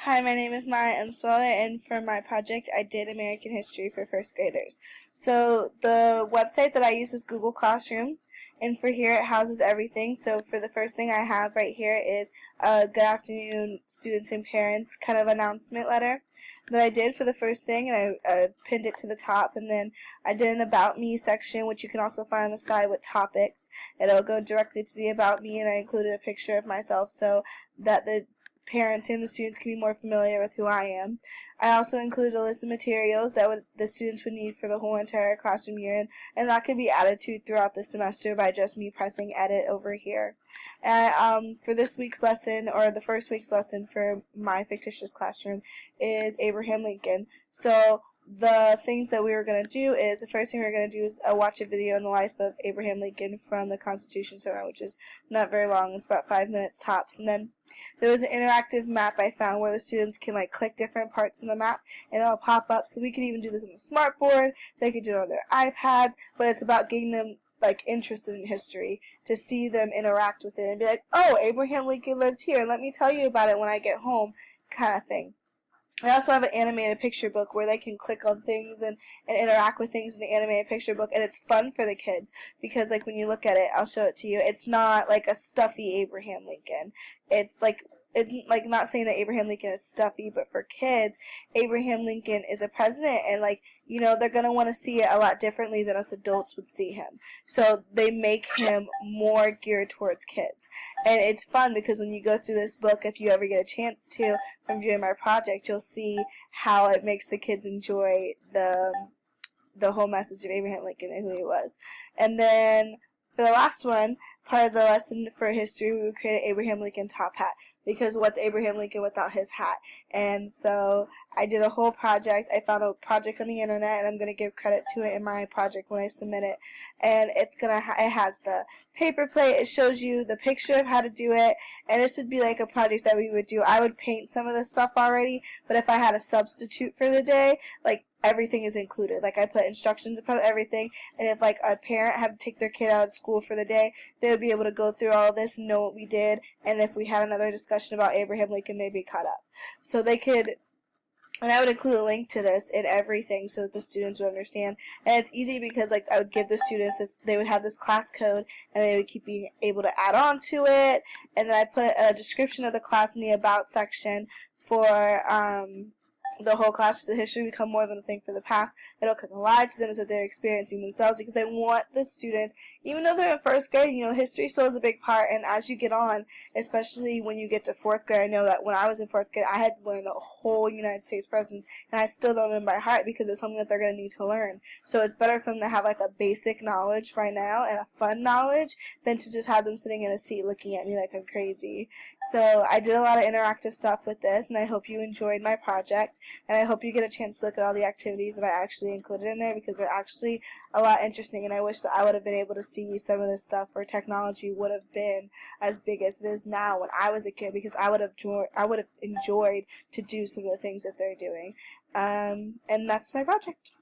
Hi, my name is Maya Enswell, and for my project, I did American history for first graders. So the website that I use is Google Classroom, and for here it houses everything. So for the first thing I have right here is a good afternoon, students and parents kind of announcement letter that I did for the first thing, and I pinned it to the top, and then I did an About Me section, which you can also find on the side with topics. It'll go directly to the About Me, and I included a picture of myself so that the parents and the students can be more familiar with who I am. I also included a list of materials that the students would need for the whole entire classroom year, and that could be added to throughout the semester by just me pressing edit over here. And for this week's lesson, or the first week's lesson for my fictitious classroom, is Abraham Lincoln. So the things that we were going to do is, the first thing we are going to do is watch a video on the life of Abraham Lincoln from the Constitution Center, which is not very long. It's about 5 minutes tops. And then there was an interactive map I found where the students can click different parts in the map and it'll pop up. So we could even do this on the smart board. They could do it on their iPads, but it's about getting them interested in history, to see them interact with it and be like, oh, Abraham Lincoln lived here, let me tell you about it when I get home, kind of thing. I also have an animated picture book where they can click on things and interact with things in the animated picture book, and it's fun for the kids because when you look at it, I'll show it to you, it's not like a stuffy Abraham Lincoln. It's not saying that Abraham Lincoln is stuffy, but for kids, Abraham Lincoln is a president, and they're going to want to see it a lot differently than us adults would see him. So they make him more geared towards kids. And it's fun because when you go through this book, if you ever get a chance to, from viewing my project, you'll see how it makes the kids enjoy the whole message of Abraham Lincoln and who he was. And then for the last one, part of the lesson for history, we would create an Abraham Lincoln top hat, because what's Abraham Lincoln without his hat? And so I did a whole project. I found a project on the internet, and I'm going to give credit to it in my project when I submit it. And it has the paper plate. It shows you the picture of how to do it, and it should be like a project that we would do. I would paint some of this stuff already, but if I had a substitute for the day, everything is included. I put instructions about everything, and if a parent had to take their kid out of school for the day, they would be able to go through all of this and know what we did, and if we had another discussion about Abraham Lincoln, they'd be caught up. So they could, and I would include a link to this in everything so that the students would understand. And it's easy because I would give the students this, they would have this class code, and they would keep being able to add on to it, and then I put a description of the class in the About section for the whole class of history become more than a thing for the past. It'll come alive to them as that they're experiencing themselves, because I want the students, even though they're in first grade, history still is a big part, and as you get on, especially when you get to fourth grade, I know that when I was in fourth grade, I had to learn the whole United States presidents, and I still don't know them by heart because it's something that they're going to need to learn. So it's better for them to have a basic knowledge by now and a fun knowledge than to just have them sitting in a seat looking at me like I'm crazy. So I did a lot of interactive stuff with this, and I hope you enjoyed my project. And I hope you get a chance to look at all the activities that I actually included in there, because they're actually a lot interesting, and I wish that I would have been able to see some of this stuff where technology would have been as big as it is now when I was a kid, because I would have enjoyed to do some of the things that they're doing. And that's my project.